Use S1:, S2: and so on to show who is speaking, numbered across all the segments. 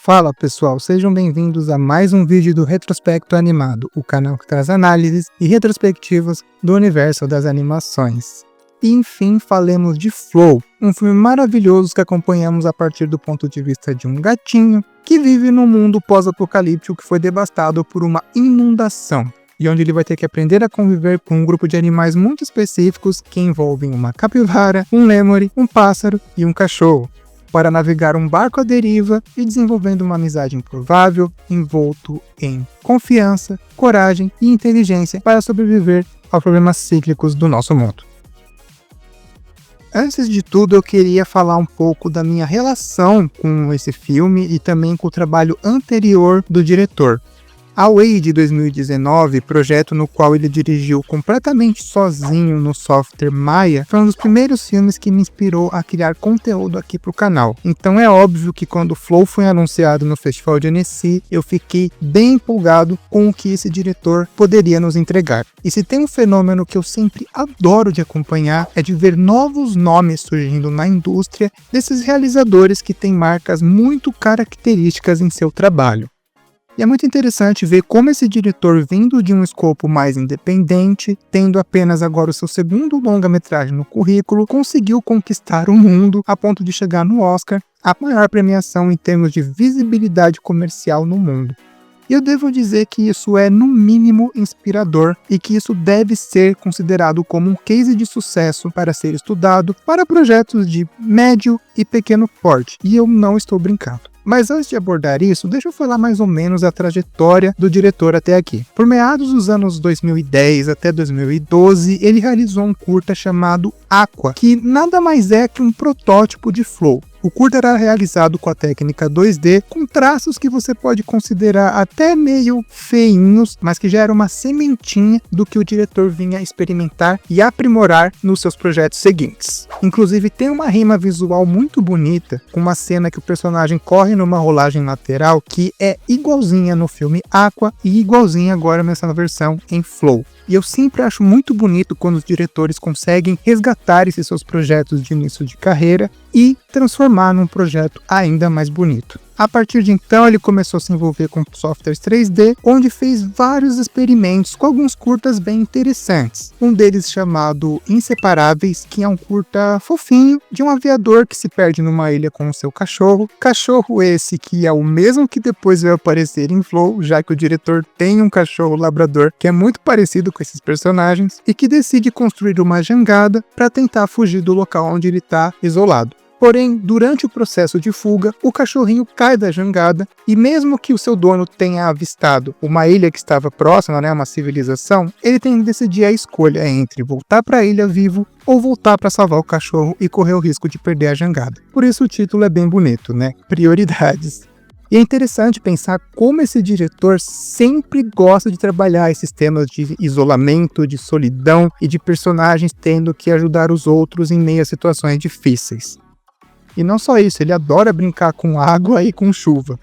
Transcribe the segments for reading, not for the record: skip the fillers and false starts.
S1: Fala pessoal, sejam bem-vindos a mais um vídeo do Retrospecto Animado, o canal que traz análises e retrospectivas do universo das animações. E enfim, falemos de Flow, um filme maravilhoso que acompanhamos a partir do ponto de vista de um gatinho que vive num mundo pós-apocalíptico que foi devastado por uma inundação, e onde ele vai ter que aprender a conviver com um grupo de animais muito específicos que envolvem uma capivara, um lêmure, um pássaro e um cachorro, para navegar um barco à deriva e desenvolvendo uma amizade improvável, envolto em confiança, coragem e inteligência para sobreviver aos problemas cíclicos do nosso mundo. Antes de tudo, eu queria falar um pouco da minha relação com esse filme e também com o trabalho anterior do diretor. Away de 2019, projeto no qual ele dirigiu completamente sozinho no software Maya, foi um dos primeiros filmes que me inspirou a criar conteúdo aqui para o canal. Então é óbvio que quando o Flow foi anunciado no Festival de Annecy, eu fiquei bem empolgado com o que esse diretor poderia nos entregar. E se tem um fenômeno que eu sempre adoro de acompanhar, é de ver novos nomes surgindo na indústria desses realizadores que têm marcas muito características em seu trabalho. E é muito interessante ver como esse diretor, vindo de um escopo mais independente, tendo apenas agora o seu segundo longa-metragem no currículo, conseguiu conquistar o mundo a ponto de chegar no Oscar, a maior premiação em termos de visibilidade comercial no mundo. E eu devo dizer que isso é, no mínimo, inspirador e que isso deve ser considerado como um case de sucesso para ser estudado para projetos de médio e pequeno porte. E eu não estou brincando. Mas antes de abordar isso, deixa eu falar mais ou menos a trajetória do diretor até aqui. Por meados dos anos 2010 até 2012, ele realizou um curta chamado Aqua, que nada mais é que um protótipo de Flow. O curta era realizado com a técnica 2D, com traços que você pode considerar até meio feinhos, mas que já era uma sementinha do que o diretor vinha experimentar e aprimorar nos seus projetos seguintes. Inclusive tem uma rima visual muito bonita, com uma cena que o personagem corre numa rolagem lateral que é igualzinha no filme Aqua e igualzinha agora nessa versão em Flow. E eu sempre acho muito bonito quando os diretores conseguem resgatar esses seus projetos de início de carreira e transformar num projeto ainda mais bonito. A partir de então, ele começou a se envolver com softwares 3D, onde fez vários experimentos com alguns curtas bem interessantes. Um deles chamado Inseparáveis, que é um curta fofinho de um aviador que se perde numa ilha com o seu cachorro. Cachorro esse que é o mesmo que depois vai aparecer em Flow, já que o diretor tem um cachorro labrador que é muito parecido com esses personagens e que decide construir uma jangada para tentar fugir do local onde ele está isolado. Porém, durante o processo de fuga, o cachorrinho cai da jangada e mesmo que o seu dono tenha avistado uma ilha que estava próxima, uma civilização, ele tem que decidir a escolha entre voltar para a ilha vivo ou voltar para salvar o cachorro e correr o risco de perder a jangada. Por isso o título é bem bonito, Prioridades. E é interessante pensar como esse diretor sempre gosta de trabalhar esses temas de isolamento, de solidão e de personagens tendo que ajudar os outros em meio a situações difíceis. E não só isso, ele adora brincar com água e com chuva.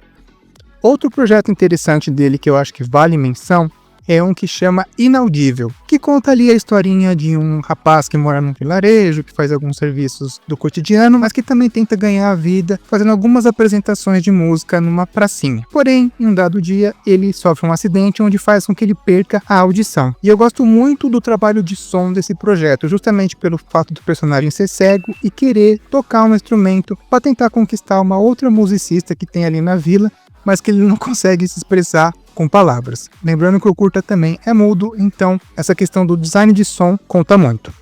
S1: Outro projeto interessante dele que eu acho que vale menção é um que chama Inaudível, que conta ali a historinha de um rapaz que mora num vilarejo, que faz alguns serviços do cotidiano, mas que também tenta ganhar a vida fazendo algumas apresentações de música numa pracinha. Porém, em um dado dia, ele sofre um acidente onde faz com que ele perca a audição. E eu gosto muito do trabalho de som desse projeto, justamente pelo fato do personagem ser cego e querer tocar um instrumento para tentar conquistar uma outra musicista que tem ali na vila, mas que ele não consegue se expressar com palavras. Lembrando que o curta também é mudo, então essa questão do design de som conta muito.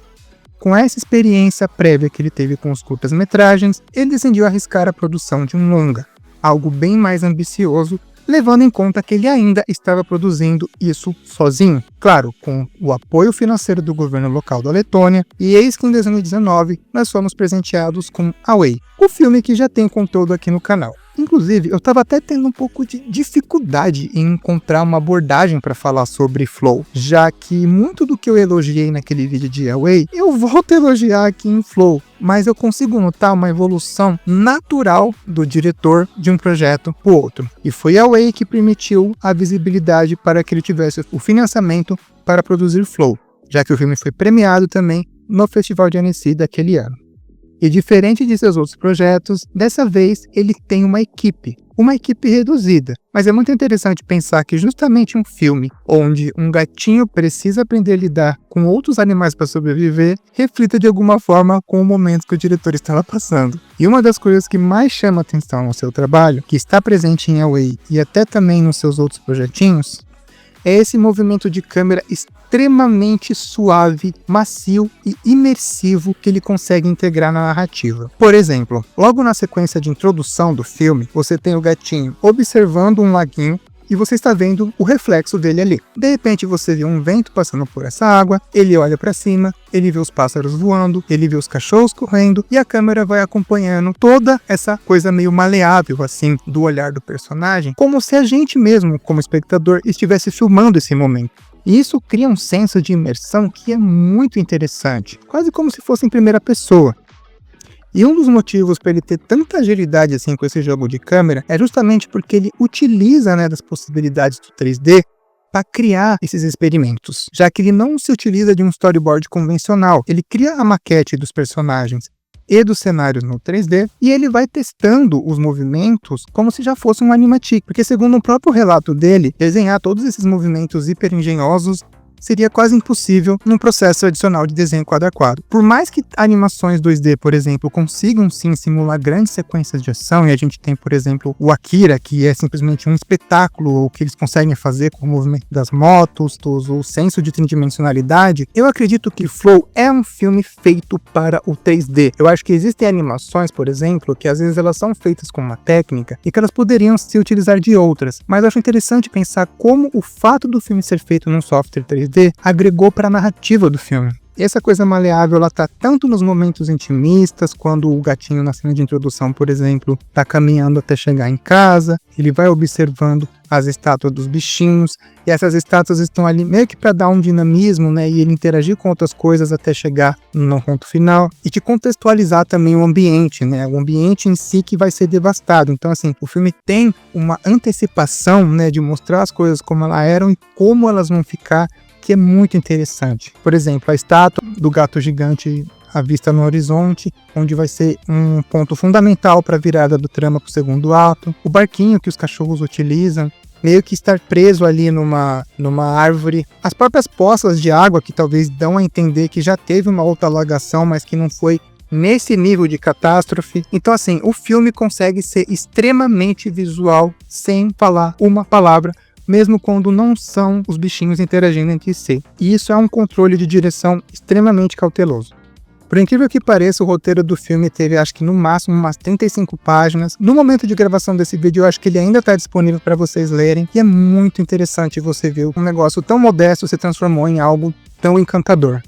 S1: Com essa experiência prévia que ele teve com os curtas-metragens, ele decidiu arriscar a produção de um longa, algo bem mais ambicioso, levando em conta que ele ainda estava produzindo isso sozinho, claro, com o apoio financeiro do governo local da Letônia, e eis que em 2019 nós fomos presenteados com Away, o filme que já tem conteúdo aqui no canal. Inclusive, eu estava até tendo um pouco de dificuldade em encontrar uma abordagem para falar sobre Flow, já que muito do que eu elogiei naquele vídeo de Away, eu volto a elogiar aqui em Flow, mas eu consigo notar uma evolução natural do diretor de um projeto para o outro. E foi Away que permitiu a visibilidade para que ele tivesse o financiamento para produzir Flow, já que o filme foi premiado também no Festival de Annecy daquele ano. E diferente de seus outros projetos, dessa vez ele tem uma equipe, uma equipe reduzida. Mas é muito interessante pensar que justamente um filme onde um gatinho precisa aprender a lidar com outros animais para sobreviver, reflita de alguma forma com o momento que o diretor estava passando. E uma das coisas que mais chama atenção no seu trabalho, que está presente em Away e até também nos seus outros projetinhos, é esse movimento de câmera extremamente suave, macio e imersivo que ele consegue integrar na narrativa. Por exemplo, logo na sequência de introdução do filme, você tem o gatinho observando um laguinho e você está vendo o reflexo dele ali. De repente você vê um vento passando por essa água, ele olha para cima, ele vê os pássaros voando, ele vê os cachorros correndo e a câmera vai acompanhando toda essa coisa meio maleável assim do olhar do personagem, como se a gente mesmo, como espectador, estivesse filmando esse momento. E isso cria um senso de imersão que é muito interessante, quase como se fosse em primeira pessoa. E um dos motivos para ele ter tanta agilidade assim com esse jogo de câmera é justamente porque ele utiliza, das possibilidades do 3D para criar esses experimentos, já que ele não se utiliza de um storyboard convencional, ele cria a maquete dos personagens e dos cenários no 3D e ele vai testando os movimentos como se já fosse um animatic, porque segundo o próprio relato dele, desenhar todos esses movimentos hiper engenhosos seria quase impossível num processo adicional de desenho quadro a quadro. Por mais que animações 2D, por exemplo, consigam sim simular grandes sequências de ação, e a gente tem, por exemplo, o Akira, que é simplesmente um espetáculo, o que eles conseguem fazer com o movimento das motos, o senso de tridimensionalidade, eu acredito que Flow é um filme feito para o 3D. Eu acho que existem animações, por exemplo, que às vezes elas são feitas com uma técnica e que elas poderiam se utilizar de outras, mas eu acho interessante pensar como o fato do filme ser feito num software 3D agregou para a narrativa do filme. E essa coisa maleável, ela tá tanto nos momentos intimistas, quando o gatinho na cena de introdução, por exemplo, tá caminhando até chegar em casa, ele vai observando as estátuas dos bichinhos, e essas estátuas estão ali meio que para dar um dinamismo, e ele interagir com outras coisas até chegar no ponto final, e te contextualizar também o ambiente, o ambiente em si que vai ser devastado. Então, assim, o filme tem uma antecipação, de mostrar as coisas como elas eram e como elas vão ficar, que é muito interessante. Por exemplo, a estátua do gato gigante à vista no horizonte, onde vai ser um ponto fundamental para a virada do trama para o segundo ato. O barquinho que os cachorros utilizam, meio que estar preso ali numa árvore. As próprias poças de água que talvez dão a entender que já teve uma outra alagação, mas que não foi nesse nível de catástrofe. Então, assim, o filme consegue ser extremamente visual sem falar uma palavra, mesmo quando não são os bichinhos interagindo entre si. E isso é um controle de direção extremamente cauteloso. Por incrível que pareça, o roteiro do filme teve, acho que no máximo, umas 35 páginas. No momento de gravação desse vídeo, eu acho que ele ainda está disponível para vocês lerem. E é muito interessante você ver um negócio tão modesto se transformou em algo tão encantador.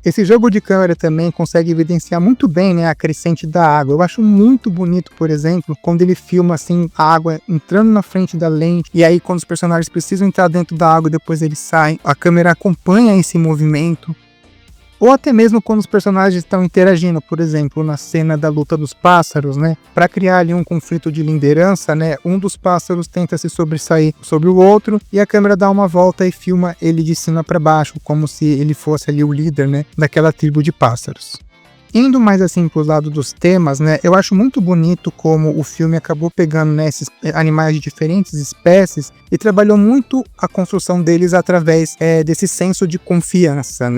S1: Esse jogo de câmera também consegue evidenciar muito bem, a crescente da água. Eu acho muito bonito, por exemplo, quando ele filma assim a água entrando na frente da lente, e aí quando os personagens precisam entrar dentro da água, depois eles saem, a câmera acompanha esse movimento. Ou até mesmo quando os personagens estão interagindo, por exemplo, na cena da luta dos pássaros, para criar ali um conflito de liderança, um dos pássaros tenta se sobressair sobre o outro e a câmera dá uma volta e filma ele de cima para baixo, como se ele fosse ali o líder, daquela tribo de pássaros. Indo mais assim para o lado dos temas, eu acho muito bonito como o filme acabou pegando esses animais de diferentes espécies e trabalhou muito a construção deles através desse senso de confiança,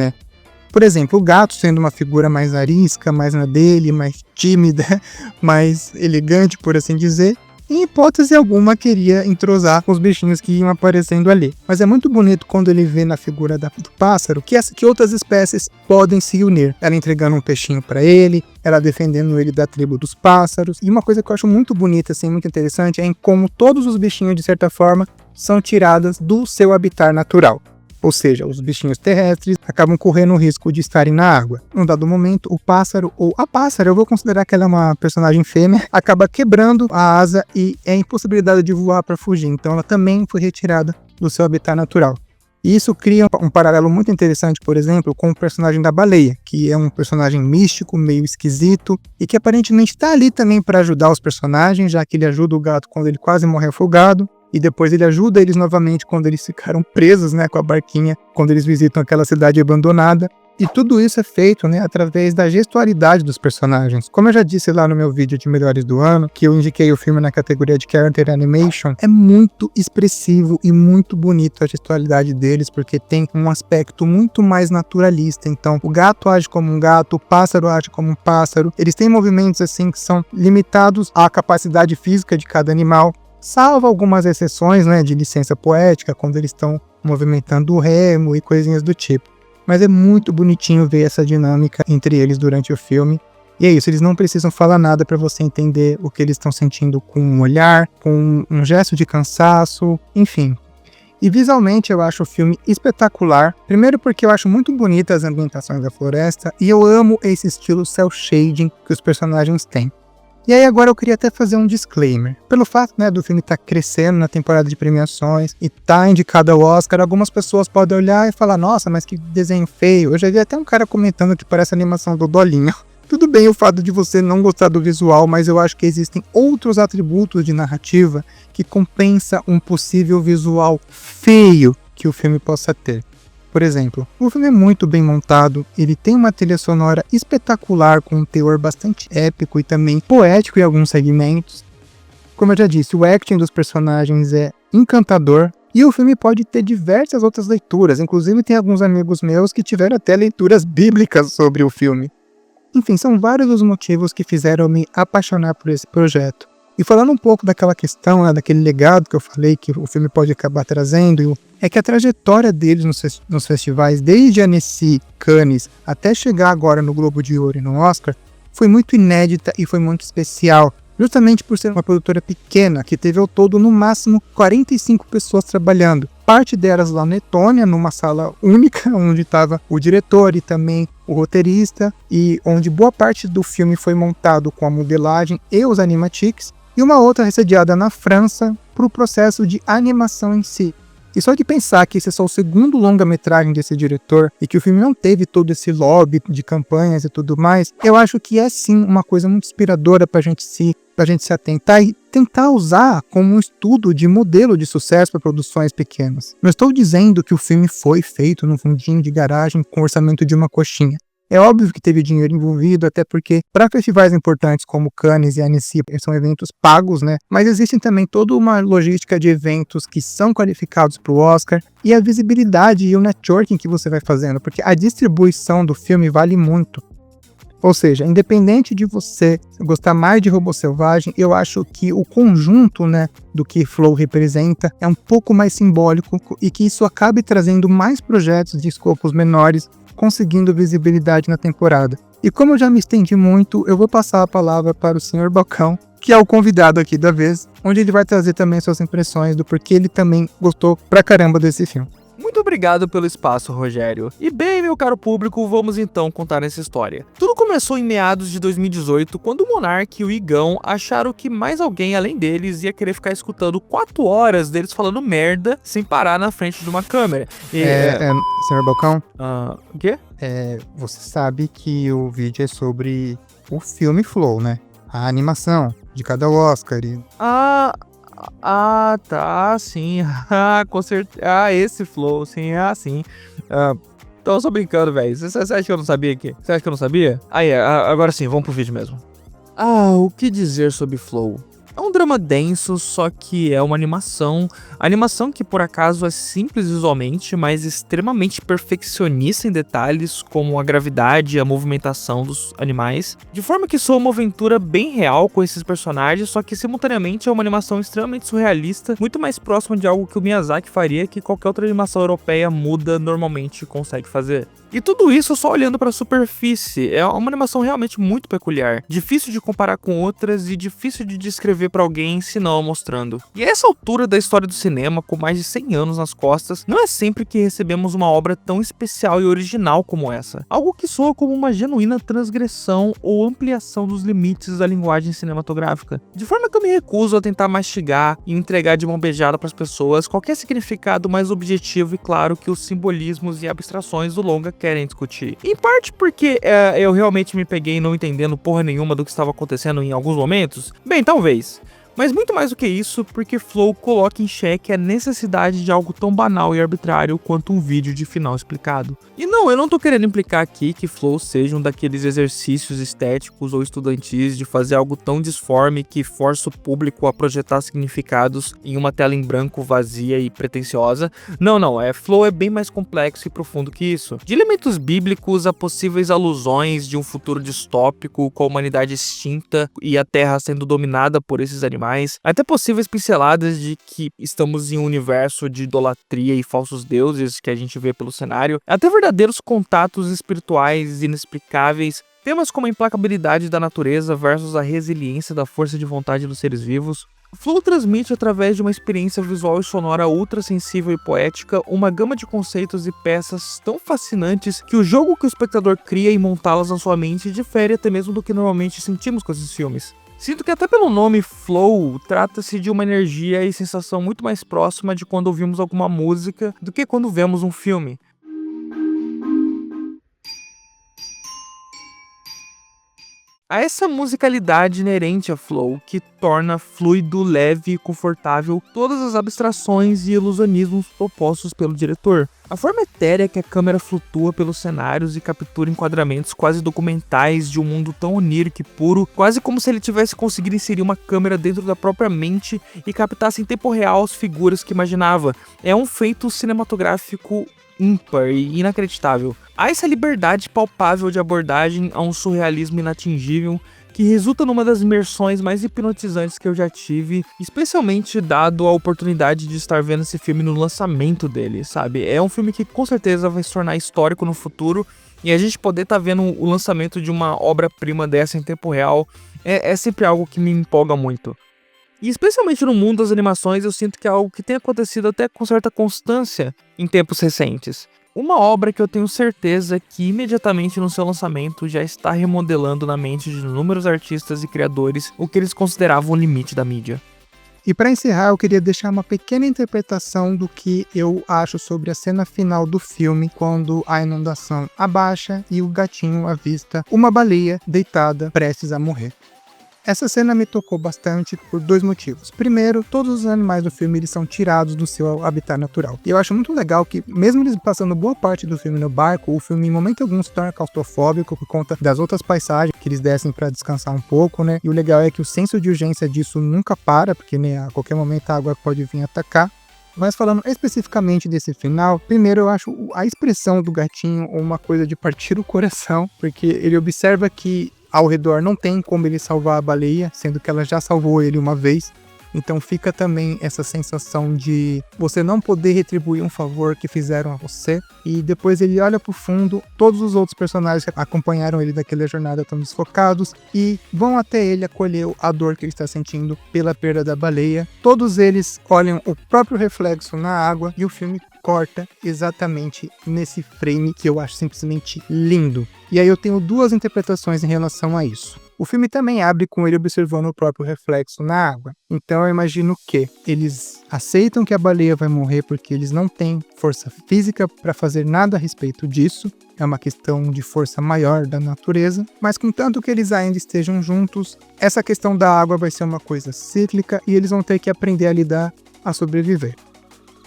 S1: Por exemplo, o gato sendo uma figura mais arisca, mais na dele, mais tímida, mais elegante, por assim dizer, em hipótese alguma queria entrosar com os bichinhos que iam aparecendo ali. Mas é muito bonito quando ele vê na figura do pássaro que outras espécies podem se unir. Ela entregando um peixinho para ele, ela defendendo ele da tribo dos pássaros. E uma coisa que eu acho muito bonita, assim, muito interessante, é em como todos os bichinhos, de certa forma, são tirados do seu habitat natural. Ou seja, os bichinhos terrestres acabam correndo o risco de estarem na água. Num dado momento, o pássaro, ou a pássara, eu vou considerar que ela é uma personagem fêmea, acaba quebrando a asa e é impossibilidade de voar para fugir. Então ela também foi retirada do seu habitat natural. E isso cria um paralelo muito interessante, por exemplo, com o personagem da baleia, que é um personagem místico, meio esquisito, e que aparentemente está ali também para ajudar os personagens, já que ele ajuda o gato quando ele quase morre afogado. E depois ele ajuda eles novamente quando eles ficaram presos, com a barquinha, quando eles visitam aquela cidade abandonada. E tudo isso é feito, né, através da gestualidade dos personagens. Como eu já disse lá no meu vídeo de melhores do ano, que eu indiquei o filme na categoria de Character Animation, é muito expressivo e muito bonito a gestualidade deles, porque tem um aspecto muito mais naturalista. Então, o gato age como um gato, o pássaro age como um pássaro. Eles têm movimentos assim que são limitados à capacidade física de cada animal, salvo algumas exceções, né, de licença poética, quando eles estão movimentando o remo e coisinhas do tipo. Mas é muito bonitinho ver essa dinâmica entre eles durante o filme. E é isso, eles não precisam falar nada para você entender o que eles estão sentindo com um olhar, com um gesto de cansaço, enfim. E visualmente eu acho o filme espetacular. Primeiro porque eu acho muito bonitas as ambientações da floresta e eu amo esse estilo cel shading que os personagens têm. E aí agora eu queria até fazer um disclaimer. Pelo fato, né, do filme estar crescendo na temporada de premiações e tá indicado ao Oscar, algumas pessoas podem olhar e falar, nossa, mas que desenho feio. Eu já vi até um cara comentando que parece a animação do Dolinho. Tudo bem o fato de você não gostar do visual, mas eu acho que existem outros atributos de narrativa que compensa um possível visual feio que o filme possa ter. Por exemplo, o filme é muito bem montado, ele tem uma trilha sonora espetacular com um teor bastante épico e também poético em alguns segmentos. Como eu já disse, o acting dos personagens é encantador e o filme pode ter diversas outras leituras, inclusive tem alguns amigos meus que tiveram até leituras bíblicas sobre o filme. Enfim, são vários os motivos que fizeram me apaixonar por esse projeto. E falando um pouco daquela questão, né, daquele legado que eu falei que o filme pode acabar trazendo, é que a trajetória deles nos festivais, desde Annecy, Cannes, até chegar agora no Globo de Ouro e no Oscar, foi muito inédita e foi muito especial, justamente por ser uma produtora pequena, que teve ao todo no máximo 45 pessoas trabalhando. Parte delas lá na Letônia, numa sala única, onde estava o diretor e também o roteirista, e onde boa parte do filme foi montado com a modelagem e os animatics, e uma outra ressediada na França para o processo de animação em si. E só de pensar que esse é só o segundo longa-metragem desse diretor e que o filme não teve todo esse lobby de campanhas e tudo mais, eu acho que é sim uma coisa muito inspiradora para a gente se atentar e tentar usar como um estudo de modelo de sucesso para produções pequenas. Não estou dizendo que o filme foi feito num fundinho de garagem com orçamento de uma coxinha. É óbvio que teve dinheiro envolvido, até porque para festivais importantes como Cannes e Annecy são eventos pagos, né? Mas existe também toda uma logística de eventos que são qualificados para o Oscar e a visibilidade e o networking que você vai fazendo, porque a distribuição do filme vale muito. Ou seja, independente de você gostar mais de Robô Selvagem, eu acho que o conjunto, né, do que Flow representa é um pouco mais simbólico e que isso acabe trazendo mais projetos de escopos menores, conseguindo visibilidade na temporada. E como eu já me estendi muito, eu vou passar a palavra para o Sr. Balcão, que é o convidado aqui da vez, onde ele vai trazer também suas impressões do porquê ele também gostou pra caramba desse filme.
S2: Muito obrigado pelo espaço, Rogério. E bem, meu caro público, vamos então contar essa história. Tudo começou em meados de 2018, quando o Monark e o Igão acharam que mais alguém além deles ia querer ficar escutando 4 horas deles falando merda sem parar na frente de uma câmera. E,
S1: Sr. Balcão?
S2: O quê?
S1: Você sabe que o vídeo é sobre o filme Flow, né? A animação de cada Oscar e...
S2: Tá, sim. Com certeza. Esse Flow, sim, sim. Então eu só brincando, velho. Você acha que eu não sabia aqui? Você acha que eu não sabia? Agora sim, vamos pro vídeo mesmo. O que dizer sobre Flow? É um drama denso, só que é uma animação. Animação que por acaso é simples visualmente, mas extremamente perfeccionista em detalhes como a gravidade e a movimentação dos animais. De forma que soa uma aventura bem real com esses personagens, só que simultaneamente é uma animação extremamente surrealista, muito mais próxima de algo que o Miyazaki faria que qualquer outra animação europeia muda normalmente consegue fazer. E tudo isso só olhando para a superfície, é uma animação realmente muito peculiar, difícil de comparar com outras e difícil de descrever para alguém se não mostrando. E a essa altura da história do cinema, com mais de 100 anos nas costas, não é sempre que recebemos uma obra tão especial e original como essa. Algo que soa como uma genuína transgressão ou ampliação dos limites da linguagem cinematográfica. De forma que eu me recuso a tentar mastigar e entregar de mão beijada para as pessoas qualquer significado mais objetivo e claro que os simbolismos e abstrações do longa querem discutir. Em parte porque eu realmente me peguei não entendendo porra nenhuma do que estava acontecendo em alguns momentos. Bem, talvez. Mas muito mais do que isso, porque Flow coloca em xeque a necessidade de algo tão banal e arbitrário quanto um vídeo de final explicado. E não, eu não tô querendo implicar aqui que Flow seja um daqueles exercícios estéticos ou estudantis de fazer algo tão disforme que força o público a projetar significados em uma tela em branco vazia e pretensiosa. Não, Flow é bem mais complexo e profundo que isso. De elementos bíblicos a possíveis alusões de um futuro distópico com a humanidade extinta e a Terra sendo dominada por esses animais, até possíveis pinceladas de que estamos em um universo de idolatria e falsos deuses que a gente vê pelo cenário, até verdadeiros contatos espirituais inexplicáveis, temas como a implacabilidade da natureza versus a resiliência da força de vontade dos seres vivos. Flow transmite, através de uma experiência visual e sonora ultra sensível e poética, uma gama de conceitos e peças tão fascinantes que o jogo que o espectador cria em montá-las na sua mente difere até mesmo do que normalmente sentimos com esses filmes. Sinto que até pelo nome Flow, trata-se de uma energia e sensação muito mais próxima de quando ouvimos alguma música do que quando vemos um filme. Há essa musicalidade inerente a Flow que torna fluido, leve e confortável todas as abstrações e ilusionismos propostos pelo diretor. A forma etérea que a câmera flutua pelos cenários e captura enquadramentos quase documentais de um mundo tão onírico e puro, quase como se ele tivesse conseguido inserir uma câmera dentro da própria mente e captasse em tempo real as figuras que imaginava. É um feito cinematográfico ímpar e inacreditável. Há essa liberdade palpável de abordagem a um surrealismo inatingível que resulta numa das imersões mais hipnotizantes que eu já tive, especialmente dado a oportunidade de estar vendo esse filme no lançamento dele, sabe? É um filme que com certeza vai se tornar histórico no futuro, e a gente poder estar vendo o lançamento de uma obra-prima dessa em tempo real é sempre algo que me empolga muito. E especialmente no mundo das animações, eu sinto que é algo que tem acontecido até com certa constância em tempos recentes. Uma obra que eu tenho certeza que imediatamente no seu lançamento já está remodelando na mente de inúmeros artistas e criadores o que eles consideravam o limite da mídia.
S1: E para encerrar, eu queria deixar uma pequena interpretação do que eu acho sobre a cena final do filme, quando a inundação abaixa e o gatinho avista uma baleia deitada prestes a morrer. Essa cena me tocou bastante por dois motivos. Primeiro, todos os animais do filme eles são tirados do seu habitat natural. E eu acho muito legal que, mesmo eles passando boa parte do filme no barco, o filme em momento algum se torna claustrofóbico por conta das outras paisagens que eles descem para descansar um pouco, né? E o legal é que o senso de urgência disso nunca para, porque né, a qualquer momento a água pode vir atacar. Mas falando especificamente desse final, primeiro eu acho a expressão do gatinho uma coisa de partir o coração, porque ele observa que ao redor não tem como ele salvar a baleia, sendo que ela já salvou ele uma vez. Então fica também essa sensação de você não poder retribuir um favor que fizeram a você. E depois ele olha pro fundo, todos os outros personagens que acompanharam ele naquela jornada estão desfocados e vão até ele acolher a dor que ele está sentindo pela perda da baleia. Todos eles olham o próprio reflexo na água e o filme corta exatamente nesse frame que eu acho simplesmente lindo. E aí eu tenho duas interpretações em relação a isso. O filme também abre com ele observando o próprio reflexo na água. Então eu imagino que eles aceitam que a baleia vai morrer porque eles não têm força física para fazer nada a respeito disso. É uma questão de força maior da natureza. Mas contanto que eles ainda estejam juntos, essa questão da água vai ser uma coisa cíclica e eles vão ter que aprender a lidar, a sobreviver.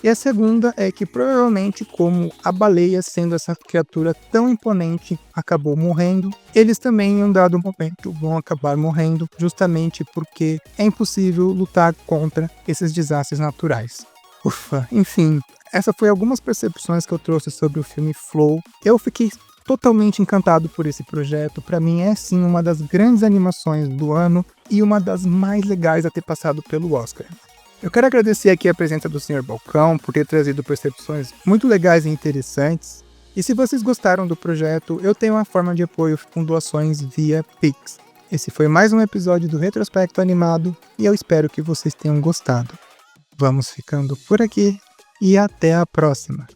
S1: E a segunda é que provavelmente, como a baleia, sendo essa criatura tão imponente, acabou morrendo, eles também em um dado momento vão acabar morrendo, justamente porque é impossível lutar contra esses desastres naturais. Ufa, enfim, essas foram algumas percepções que eu trouxe sobre o filme Flow. Eu fiquei totalmente encantado por esse projeto. Para mim é sim uma das grandes animações do ano e uma das mais legais a ter passado pelo Oscar. Eu quero agradecer aqui a presença do Sr. Balcão por ter trazido percepções muito legais e interessantes. E se vocês gostaram do projeto, eu tenho uma forma de apoio com doações via Pix. Esse foi mais um episódio do Retrospecto Animado e eu espero que vocês tenham gostado. Vamos ficando por aqui e até a próxima!